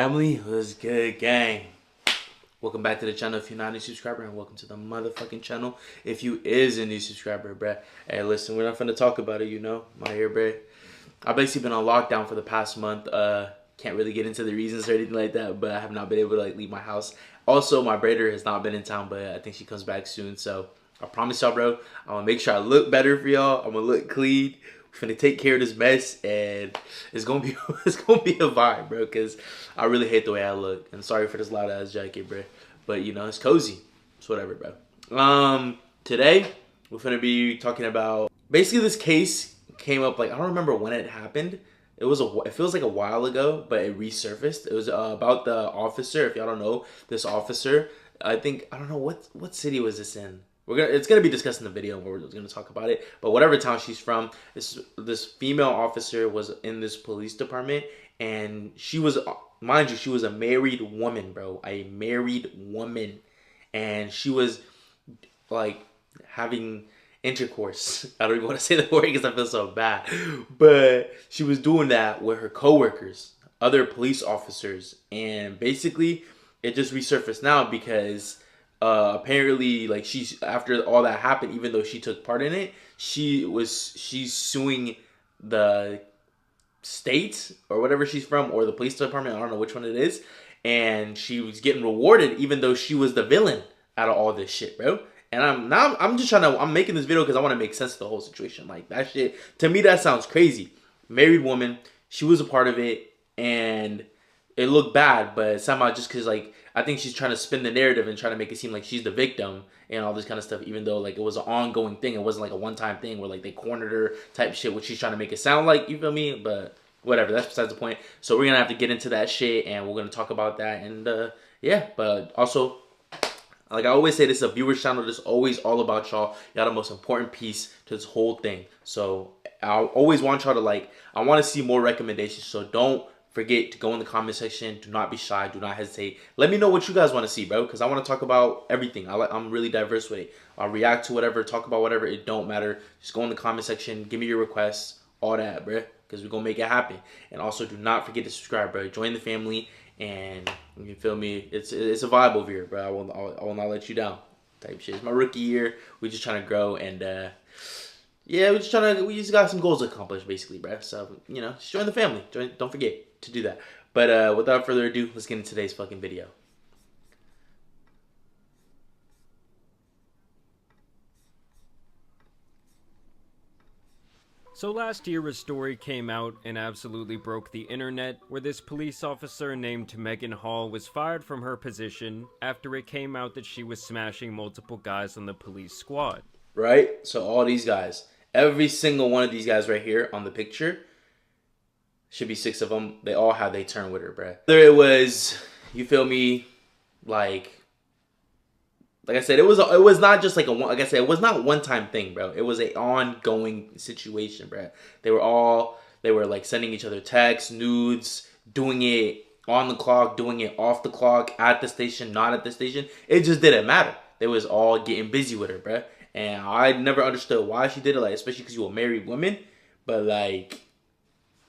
family? What's good, gang? Welcome back to the channel if you're not a new subscriber, and welcome to the motherfucking channel if you is a new subscriber, bruh. Hey, listen, we're not finna talk about it, you know, my hair, bruh. I've basically been on lockdown for the past month. Can't really get into the reasons or anything like that, but I have not been able to leave my house. Also, my braider has not been in town, but I think she comes back soon. So I promise y'all, bro, I'm gonna make sure I look better for y'all. I'm gonna look clean. We're finna take care of this mess, and it's gonna be it's gonna be a vibe, bro. Cause I really hate the way I look. And sorry for this loud ass jacket, bro. But you know, it's cozy. It's whatever, bro. Today we're gonna be talking about basically this case came up, like, I don't remember when it happened. It feels like a while ago, but it resurfaced. It was about the officer. If y'all don't know this officer, I don't know what city was this in. It's gonna be discussed in the video where we're gonna talk about it. But whatever town she's from, this female officer was in this police department, and she was, mind you, she was a married woman, bro, a married woman, and she was like having intercourse. I don't even want to say the word because I feel so bad, but she was doing that with her coworkers, other police officers, and basically it just resurfaced now because apparently, like, after all that happened, even though she took part in it, she's suing the state or whatever she's from, or the police department. I don't know which one it is, and she was getting rewarded even though she was the villain out of all this shit, bro. And I'm making this video because I want to make sense of the whole situation. Like, that shit, to me, that sounds crazy. Married woman, she was a part of it, and it looked bad, but somehow just because, like, I think she's trying to spin the narrative and trying to make it seem like she's the victim and all this kind of stuff, even though, like, it was an ongoing thing. It wasn't like a one-time thing where, like, they cornered her type shit, which she's trying to make it sound like, you feel me? But whatever, that's besides the point. So we're going to have to get into that shit, and we're going to talk about that, and yeah, but also, like I always say, this is a viewer's channel. This is always all about y'all. Y'all the most important piece to this whole thing. So I always want y'all to, like, I want to see more recommendations. So don't forget to go in the comment section. Do not be shy. Do not hesitate. Let me know what you guys want to see, bro, because I want to talk about everything. I'm really diverse with it. I'll react to whatever, talk about whatever. It don't matter. Just go in the comment section. Give me your requests. All that, bro, because we're going to make it happen. And also, do not forget to subscribe, bro. Join the family. And you feel me? It's a vibe over here, bro. I will not let you down. Type shit. It's my rookie year. We're just trying to grow, and yeah, we just got some goals to accomplish, basically, bro. So, you know, just join the family. Don't forget to do that. But without further ado, let's get into today's fucking video. So last year, a story came out and absolutely broke the internet, where this police officer named Megan Hall was fired from her position after it came out that she was smashing multiple guys on the police squad. Right? So all these guys, every single one of these guys right here on the picture, should be 6 of them, they all had their turn with her, bruh. Whether it was, you feel me, like I said, it was not just like like I said, it was not a one-time thing, bro. It was an ongoing situation, bro. They were like sending each other texts, nudes, doing it on the clock, doing it off the clock, at the station, not at the station. It just didn't matter. They was all getting busy with her, bro. And I never understood why she did it, like, especially because you a married woman. But, like,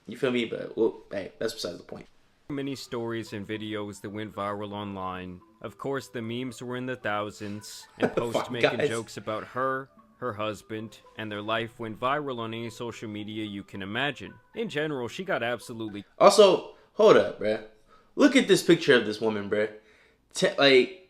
you feel me? But, well, hey, that's besides the point. Many stories and videos that went viral online. Of course, the memes were in the thousands, and posts making jokes about her husband, and their life went viral on any social media you can imagine. In general, she got absolutely... Also, hold up, bruh. Look at this picture of this woman, bruh. Like,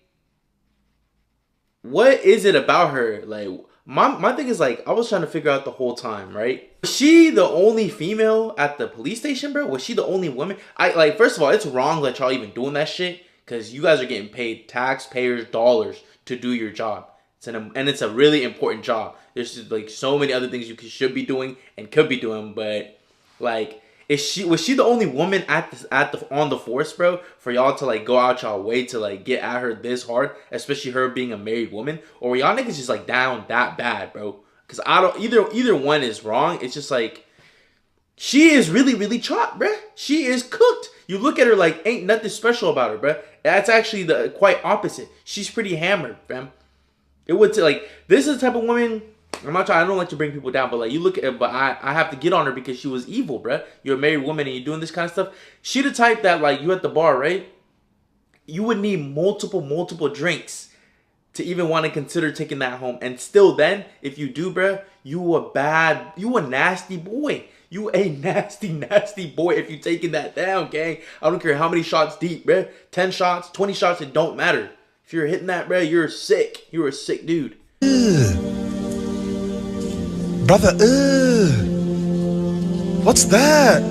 what is it about her? Like, my thing is, like, I was trying to figure out the whole time, right? Was she the only female at the police station, bro? Was she the only woman? Like, first of all, it's wrong that y'all even doing that shit, because you guys are getting paid taxpayers' dollars to do your job. And it's a really important job. There's just, like, so many other things you should be doing and could be doing, but, like, was she the only woman on the force, bro, for y'all to, like, go out y'all way to, like, get at her this hard, especially her being a married woman? Or were y'all niggas just, like, down that bad, bro? Because I don't, either one is wrong. It's just like, she is really, really chopped, bruh. She is cooked. You look at her like ain't nothing special about her, bruh. That's actually the quite opposite. She's pretty hammered, fam. It would like, this is the type of woman, I'm not trying. I don't like to bring people down, but like you look at, but I have to get on her because she was evil, bruh. You're a married woman and you're doing this kind of stuff. She the type that like you at the bar, right? You would need multiple drinks to even want to consider taking that home. And still then, if you do, bruh, you a nasty boy. You a nasty boy if you taking that down, gang. I don't care how many shots deep, bruh. 10 shots, 20 shots, it don't matter. If you're hitting that, bruh, you're sick. You're a sick dude. Brother, what's that?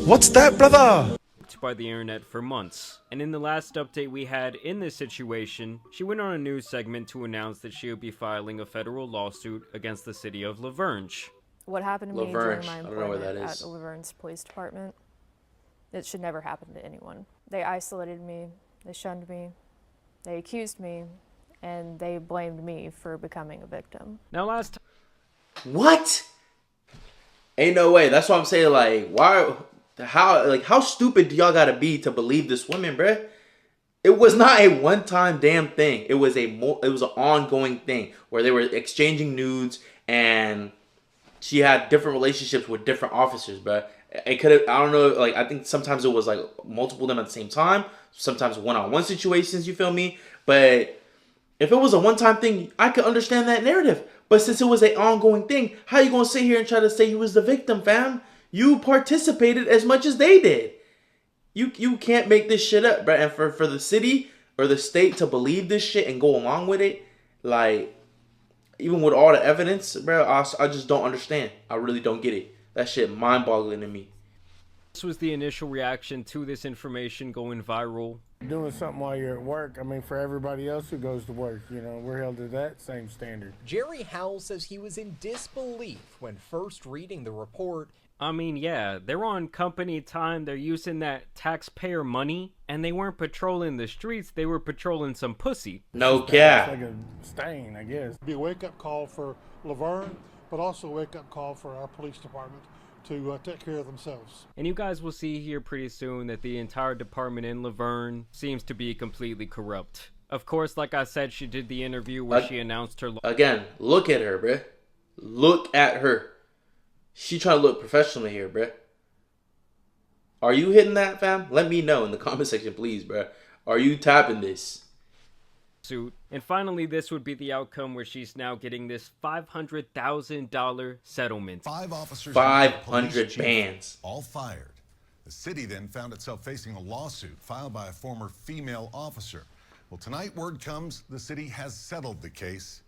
What's that, brother? By the internet for months, and in the last update we had in this situation, she went on a news segment to announce that she would be filing a federal lawsuit against the city of Vergne. What happened to me during my employment at the Vergne Police Department, it should never happen to anyone. They isolated me, they shunned me, they accused me, and they blamed me for becoming a victim. Now last time... What? Ain't no way. That's what I'm saying, like, why... How stupid do y'all gotta be to believe this woman, bruh? It was not a one-time damn thing. It was an ongoing thing where they were exchanging nudes and she had different relationships with different officers, bruh. It could have, I don't know, like, I think sometimes it was like multiple of them at the same time, sometimes one-on-one situations, you feel me? But if it was a one-time thing, I could understand that narrative. But since it was an ongoing thing, how you gonna sit here and try to say you was the victim, fam? You participated as much as they did. You can't make this shit up, bro. And for the city or the state to believe this shit and go along with it, like, even with all the evidence, bro, I just don't understand. I really don't get it. That shit mind-boggling to me. This was the initial reaction to this information going viral. Doing something while you're at work, I mean, for everybody else who goes to work, you know, we're held to that same standard. Jerry Howell says he was in disbelief when first reading the report. I mean, yeah, they're on company time, they're using that taxpayer money, and they weren't patrolling the streets, they were patrolling some pussy. No cap. It's like a stain, I guess. Be a wake-up call for Vergne, but also a wake-up call for our police department to take care of themselves. And you guys will see here pretty soon that the entire department in Vergne seems to be completely corrupt. Of course, like I said, she did the interview where she announced her... Again, look at her, bruh. Look at her. She trying to look professional here, bruh. Are you hitting that, fam? Let me know in the comment section, please, bruh. Are you tapping this? Suit. And finally, this would be the outcome where she's now getting this $500,000 settlement. 5 officers, 500 bands, all fired. The city then found itself facing a lawsuit filed by a former female officer. Well, tonight word comes the city has settled the case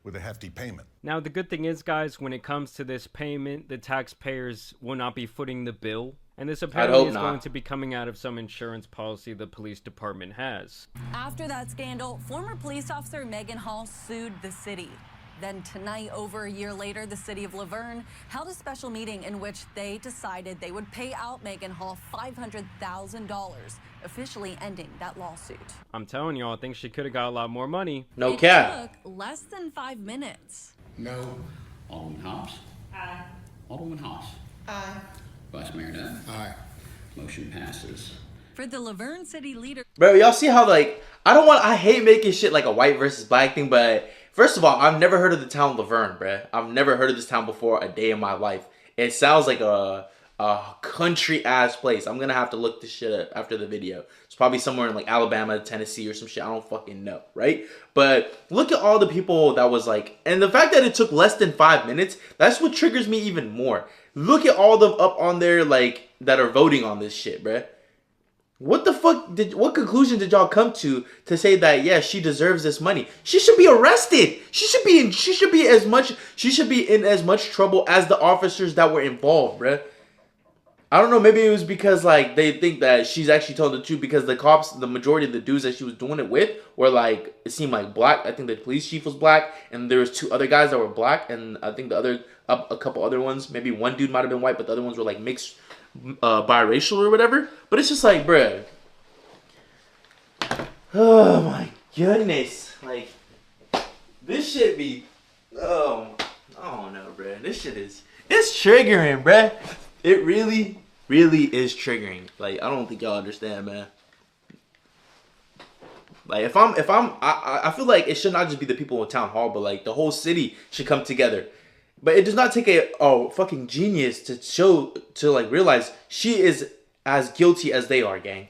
with a hefty payment. Now, the good thing is, guys, when it comes to this payment, the taxpayers will not be footing the bill. And this apparently is going to be coming out of some insurance policy the police department has. After that scandal, former police officer Megan Hall sued the city. Then tonight, over a year later, the city of Vergne held a special meeting in which they decided they would pay out Megan Hall $500,000, officially ending that lawsuit. I'm telling y'all, I think she could have got a lot more money. No cap. It took less than 5 minutes. No. Alderman Hobbs? Aye. Alderman Hobbs? Aye. Vice Mayor Dunn? Aye. Motion passes. For the Vergne city leader... Bro, y'all see how, like, I hate making shit like a white versus black thing, but first of all, I've never heard of the town Vergne, bro. I've never heard of this town before a day in my life. It sounds like a country-ass place. I'm gonna have to look this shit up after the video. It's probably somewhere in, like, Alabama, Tennessee, or some shit. I don't fucking know, right? But look at all the people that was, like... And the fact that it took less than 5 minutes, that's what triggers me even more. Look at all them up on there, like, that are voting on this shit, bruh. What the fuck what conclusion did y'all come to say that, yeah, she deserves this money? She should be arrested. She should be in as much trouble as the officers that were involved, bruh. I don't know, maybe it was because, like, they think that she's actually telling the truth because the cops, the majority of the dudes that she was doing it with were, like, it seemed like black. I think the police chief was black, and there was 2 other guys that were black, and I think a couple other ones, maybe one dude might have been white, but the other ones were, like, mixed, biracial or whatever. But it's just like, bruh. Oh, my goodness. Like, this shit be, I don't know, bruh. This shit is, it's triggering, bruh. It really, really is triggering. Like, I don't think y'all understand, man. Like I feel like it should not just be the people in town hall, but like the whole city should come together. But it does not take a fucking genius to like realize she is as guilty as they are, gang.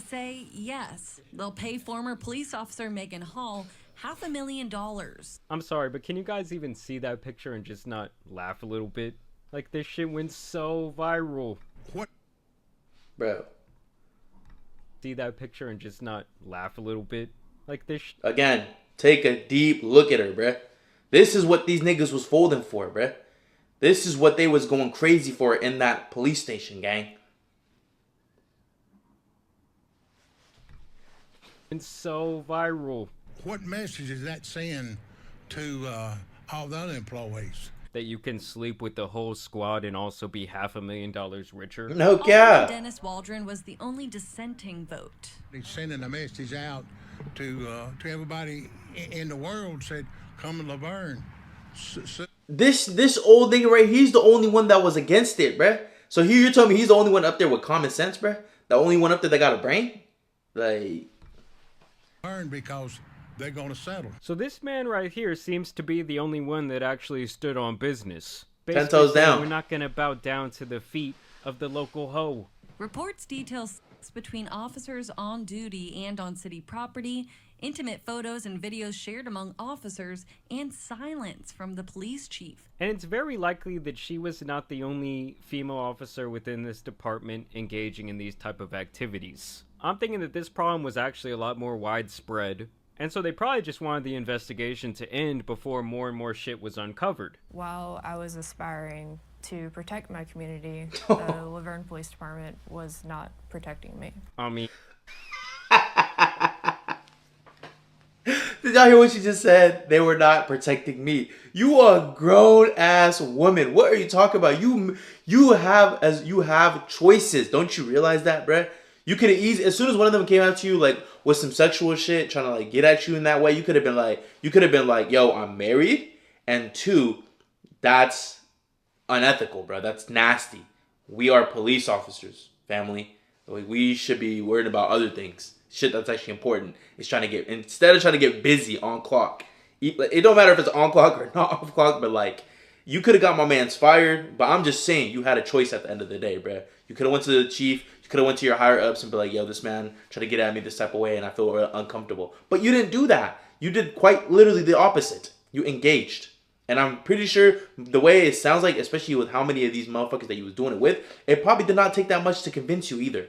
Say yes, they'll pay former police officer Megan Hall $500,000. I'm sorry, but can you guys even see that picture and just not laugh a little bit? Like, this shit went so viral. What? Bro. See that picture and just not laugh a little bit? Like, this again, take a deep look at her, bruh. This is what these niggas was folding for, bruh. This is what they was going crazy for in that police station, gang. It's so viral. What message is that send to all the other employees? That you can sleep with the whole squad and also be $500,000 richer? No cap. Dennis Waldron was the only dissenting vote. He's sending a message out to everybody in the world, said, come to Laverne. This old nigga right, he's the only one that was against it, bruh. So here you're telling me he's the only one up there with common sense, bruh? The only one up there that got a brain? Like... because they're going to settle. So this man right here seems to be the only one that actually stood on business. 10 toes down. We're not going to bow down to the feet of the local hoe. Reports details between officers on duty and on city property, intimate photos and videos shared among officers, and silence from the police chief. And it's very likely that she was not the only female officer within this department engaging in these type of activities. I'm thinking that this problem was actually a lot more widespread, and so they probably just wanted the investigation to end before more and more shit was uncovered. While I was aspiring to protect my community, the Laverne Police Department was not protecting me. I mean... Did y'all hear what she just said? They were not protecting me. You are a grown-ass woman. What are you talking about? You have choices. Don't you realize that, bruh? You could have easily, as soon as one of them came out to you like with some sexual shit, trying to like get at you in that way, you could have been like, yo, I'm married, and 2, that's unethical, bro. That's nasty. We are police officers, family. Like, we should be worried about other things. Shit that's actually important. Is trying to get, instead of trying to get busy on clock. It don't matter if it's on clock or not off clock, but like, you could have got my man's fired, but I'm just saying you had a choice at the end of the day, bro. You could have went to the chief, you could have went to your higher ups and be like, yo, this man tried to get at me this type of way and I feel uncomfortable. But you didn't do that. You did quite literally the opposite. You engaged. And I'm pretty sure the way it sounds like, especially with how many of these motherfuckers that you was doing it with, it probably did not take that much to convince you either.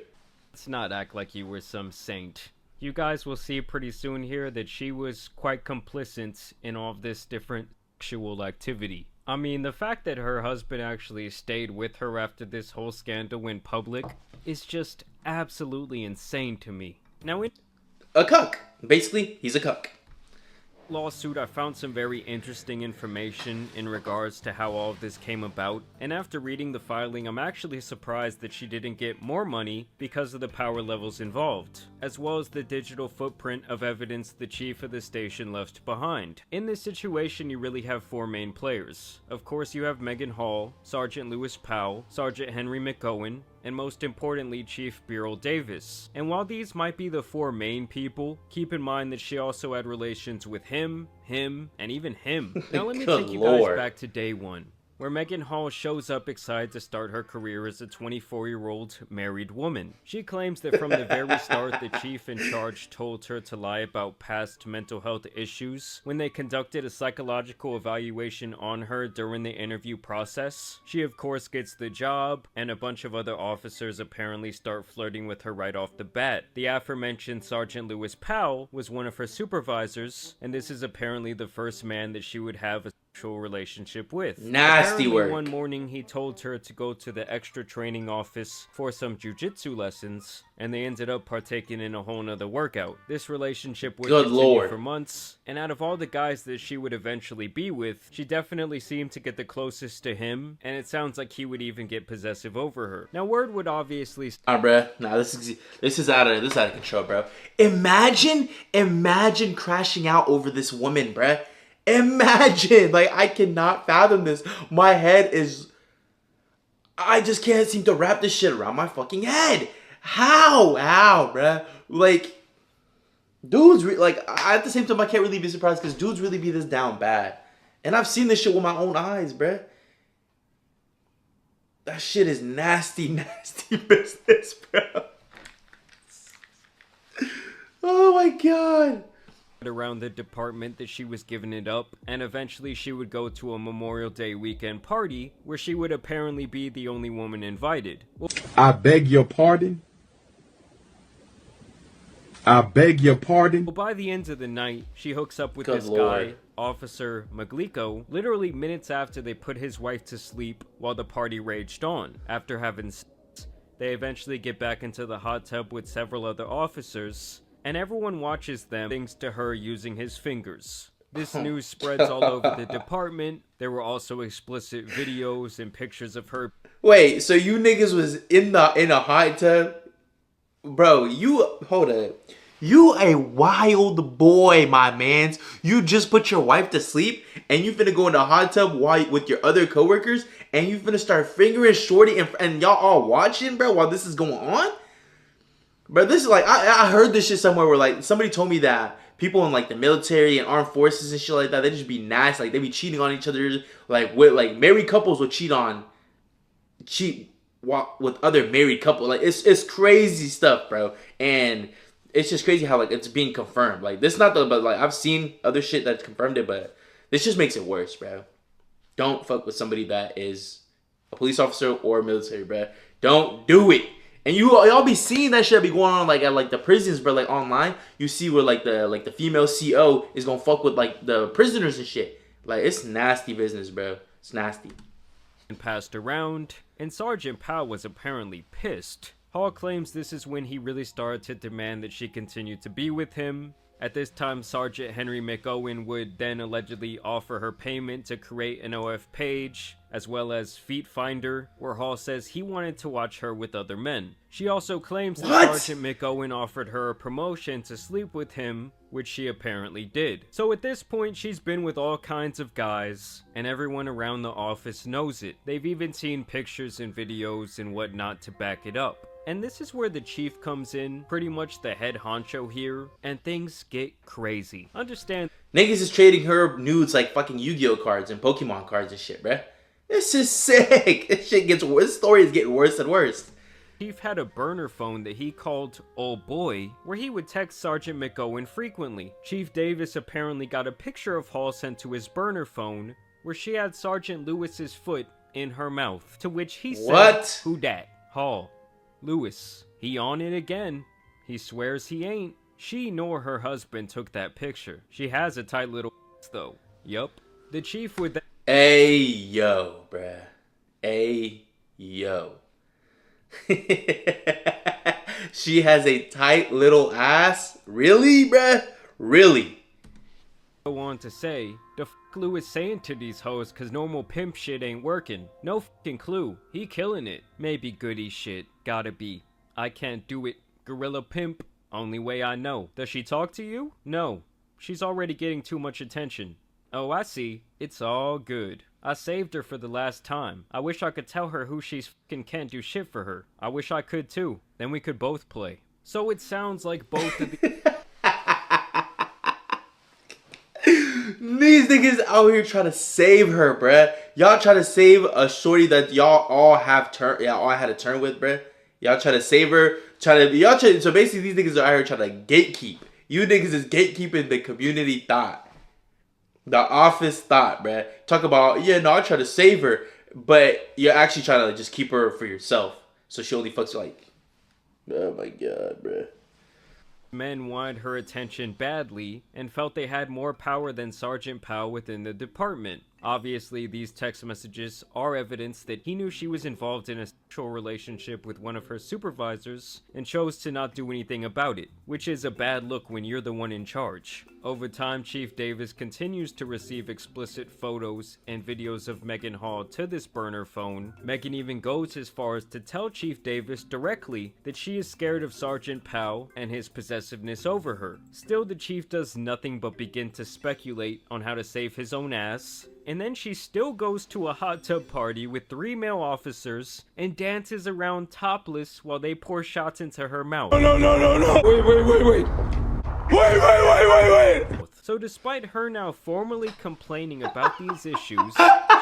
Let's not act like you were some saint. You guys will see pretty soon here that she was quite complicit in all of this different sexual activity. I mean, the fact that her husband actually stayed with her after this whole scandal went public is just absolutely insane to me. Now, a cuck. Basically, he's a cuck. Lawsuit, I found some very interesting information in regards to how all of this came about, and after reading the filing, I'm actually surprised that she didn't get more money because of the power levels involved, as well as the digital footprint of evidence the chief of the station left behind. In this situation, you really have 4 main players. Of course, you have Megan Hall, Sergeant Lewis Powell, Sergeant Henry McGowan, and most importantly, Chief Beryl Davis. And while these might be the 4 main people, keep in mind that she also had relations with him, and even him. Now let me take you guys back to day 1, where Megan Hall shows up excited to start her career as a 24-year-old married woman. She claims that from the very start, the chief in charge told her to lie about past mental health issues when they conducted a psychological evaluation on her during the interview process. She of course gets the job, and a bunch of other officers apparently start flirting with her right off the bat. The aforementioned Sergeant Lewis Powell was one of her supervisors, and this is apparently the first man that she would have a sexual relationship with. Nasty work. One morning he told her to go to the extra training office for some jiu-jitsu lessons, and they ended up partaking in a whole nother workout. This relationship would continue for months, and out of all the guys that she would eventually be with, she definitely seemed to get the closest to him, and it sounds like he would even get possessive over her. Now word would obviously bruh. Nah, this is out of control, bro. Imagine crashing out over this woman, bruh. Imagine, like, I cannot fathom this. My head is, I just can't seem to wrap this shit around my fucking head. How, bruh? Like, Dudes, at the same time, I can't really be surprised because dudes really be this down bad. And I've seen this shit with my own eyes, bruh. That shit is nasty, nasty business, bro. Oh my god. Around the department that she was giving it up, and eventually she would go to a Memorial Day weekend party where she would apparently be the only woman invited. I beg your pardon? I beg your pardon? Well, by the end of the night, she hooks up with Good this Lord. guy, Officer Maglico, literally minutes after they put his wife to sleep while the party raged on. After having sex, they eventually get back into the hot tub with several other officers, and everyone watches them thanks to her using his fingers. This news spreads all over the department. There were also explicit videos and pictures of her. Wait, so you niggas was in a hot tub? Bro, hold up. You a wild boy, my mans. You just put your wife to sleep and you finna go in the hot tub with your other coworkers and you finna start fingering shorty and y'all all watching, bro, while this is going on? Bro, this is like, I heard this shit somewhere where like somebody told me that people in like the military and armed forces and shit like that, they just be nasty. Like they be cheating on each other. Like married couples will cheat with other married couple. Like it's crazy stuff, bro. And it's just crazy how like it's being confirmed. Like this but like I've seen other shit that's confirmed it, but this just makes it worse, bro. Don't fuck with somebody that is a police officer or military, bro. Don't do it. And y'all be seeing that shit be going on like at like the prisons, bro. Like online, you see where like the female CO is gonna fuck with like the prisoners and shit. Like it's nasty business, bro. It's nasty. Passed around, and Sergeant Powell was apparently pissed. Hall claims this is when he really started to demand that she continue to be with him. At this time, Sergeant Henry McOwen would then allegedly offer her payment to create an OF page, as well as Feet Finder, where Hall says he wanted to watch her with other men. She also claims that Sergeant McOwen offered her a promotion to sleep with him, which she apparently did. So at this point, she's been with all kinds of guys, and everyone around the office knows it. They've even seen pictures and videos and whatnot to back it up. And this is where the chief comes in, pretty much the head honcho here, and things get crazy. Understand? Niggas is trading her nudes like fucking Yu-Gi-Oh cards and Pokemon cards and shit, bruh. This is sick. This shit this story is getting worse and worse. Chief had a burner phone that he called Old Boy, where he would text Sergeant McOwen frequently. Chief Davis apparently got a picture of Hall sent to his burner phone, where she had Sergeant Lewis's foot in her mouth, to which he said, "What? Who dat? Hall. Lewis. He on it again. He swears he ain't. She nor her husband took that picture. She has a tight little though. Yup. The chief would then... Hey, yo, bruh. Hey, yo. She has a tight little ass? Really, bruh? Really? Go on to say, the f*** Lewis saying to these hoes cause normal pimp shit ain't working. No f***ing clue. He killing it. Maybe goody shit. Gotta be. I can't do it. Gorilla pimp. Only way I know. Does she talk to you? No. She's already getting too much attention. Oh, I see. It's all good. I saved her for the last time. I wish I could tell her who she's f***ing can't do shit for her. I wish I could too. Then we could both play. So it sounds like both of the... These niggas out here trying to save her, bruh. Y'all try to save a shorty that y'all all had a turn with, bruh. Y'all try to save her. So basically these niggas are out here trying to gatekeep. You niggas is gatekeeping the community thought. The office thought, bruh. Talk about, yeah, no, I try to save her. But you're actually trying to like, just keep her for yourself. So she only fucks like, oh my god, bruh. Men wanted her attention badly and felt they had more power than Sergeant Powell within the department. Obviously, these text messages are evidence that he knew she was involved in a sexual relationship with one of her supervisors and chose to not do anything about it, which is a bad look when you're the one in charge. Over time, Chief Davis continues to receive explicit photos and videos of Megan Hall to this burner phone. Megan even goes as far as to tell Chief Davis directly that she is scared of Sergeant Powell and his possessiveness over her. Still, the chief does nothing but begin to speculate on how to save his own ass. And then she still goes to a hot tub party with 3 male officers and dances around topless while they pour shots into her mouth. No. Wait. Wait. So despite her now formally complaining about these issues,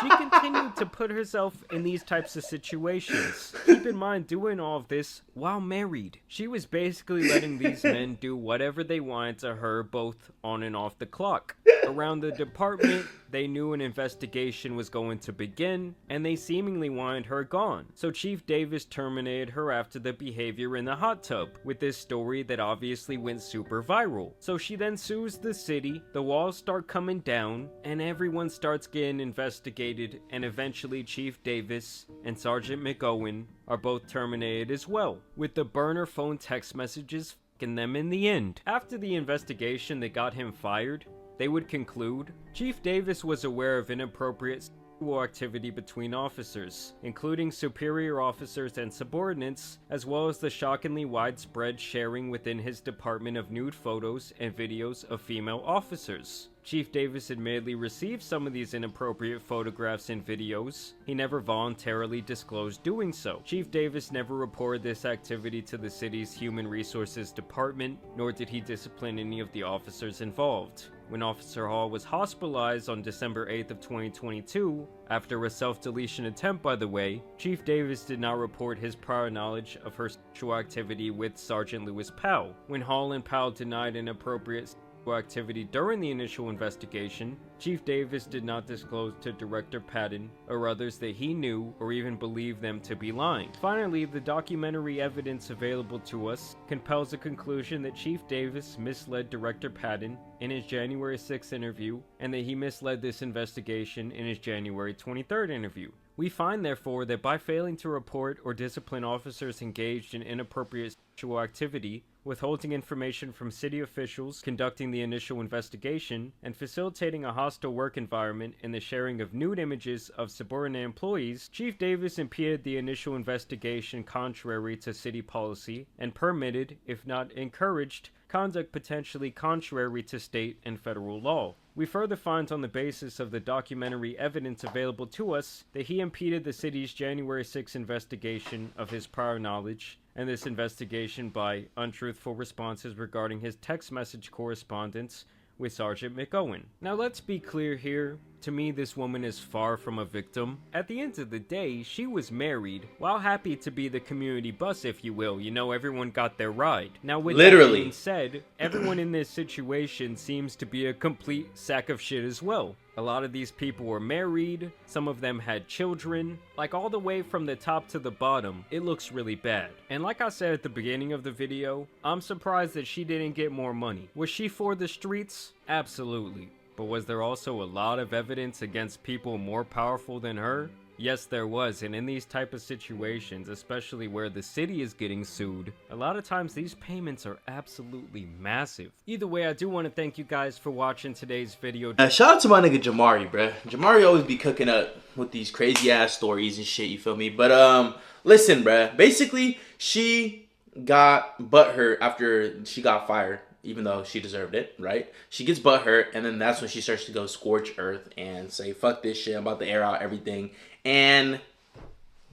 she continued to put herself in these types of situations. Keep in mind, doing all of this while married. She was basically letting these men do whatever they wanted to her, both on and off the clock. Around the department, they knew an investigation was going to begin, and they seemingly wanted her gone. So Chief Davis terminated her after the behavior in the hot tub, with this story that obviously went super viral. So she then sues the city, the walls start coming down, and everyone starts getting investigated, and eventually Chief Davis and Sergeant McOwen are both terminated as well, with the burner phone text messages f***ing them in the end. After the investigation that got him fired, they would conclude, Chief Davis was aware of inappropriate sexual activity between officers, including superior officers and subordinates, as well as the shockingly widespread sharing within his department of nude photos and videos of female officers. Chief Davis admittedly received some of these inappropriate photographs and videos. He never voluntarily disclosed doing so. Chief Davis never reported this activity to the city's Human Resources Department, nor did he discipline any of the officers involved. When Officer Hall was hospitalized on December 8th of 2022, after a self-deletion attempt by the way, Chief Davis did not report his prior knowledge of her sexual activity with Sergeant Lewis Powell. When Hall and Powell denied inappropriate sexual activity during the initial investigation, Chief Davis did not disclose to Director Patton or others that he knew or even believed them to be lying. Finally, the documentary evidence available to us compels the conclusion that Chief Davis misled Director Patton in his January 6th interview, and that he misled this investigation in his January 23rd interview. We find, therefore, that by failing to report or discipline officers engaged in inappropriate sexual activity, withholding information from city officials conducting the initial investigation, and facilitating a hostile work environment in the sharing of nude images of subordinate employees, Chief Davis impeded the initial investigation contrary to city policy and permitted, if not encouraged, conduct potentially contrary to state and federal law. We further find on the basis of the documentary evidence available to us that he impeded the city's January 6 investigation of his prior knowledge, and this investigation by untruthful responses regarding his text message correspondence with Sergeant McOwen. Now let's be clear here. To me, this woman is far from a victim. At the end of the day, she was married, while happy to be the community bus, if you will. You know, everyone got their ride. Now, with that being said, everyone in this situation seems to be a complete sack of shit as well. A lot of these people were married, some of them had children. Like, all the way from the top to the bottom, it looks really bad. And like I said at the beginning of the video, I'm surprised that she didn't get more money. Was she for the streets? Absolutely. But was there also a lot of evidence against people more powerful than her? Yes, there was, and in these type of situations, especially where the city is getting sued, a lot of times these payments are absolutely massive. Either way, I do want to thank you guys for watching today's video. Shout out to my nigga Jamari, bruh. Jamari always be cooking up with these crazy ass stories and shit, you feel me? But listen, bruh. Basically, she got butthurt after she got fired, even though she deserved it, right? She gets butthurt, and then that's when she starts to go scorch earth and say, fuck this shit, I'm about to air out everything. And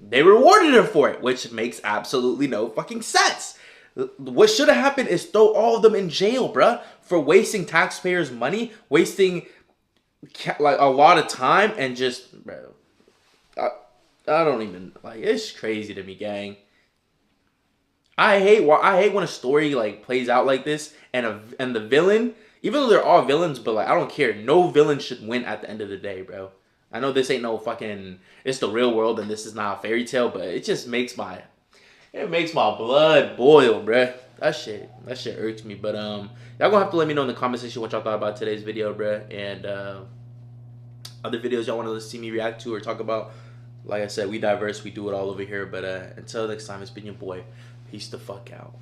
they rewarded her for it, which makes absolutely no fucking sense. What should have happened is throw all of them in jail, bruh, for wasting taxpayers' money, wasting like a lot of time, and just, bro, I don't even, like, it's crazy to me, gang. I hate when a story like plays out like this, and the villain, even though they're all villains, but like I don't care. No villain should win at the end of the day, bro. I know this ain't no fucking, it's the real world and this is not a fairy tale, but it just makes my blood boil, bruh. That shit irks me. But y'all gonna have to let me know in the comment section what y'all thought about today's video, bruh, and other videos y'all want to see me react to or talk about. Like I said, we diverse, we do it all over here. But until next time, it's been your boy. Peace the fuck out.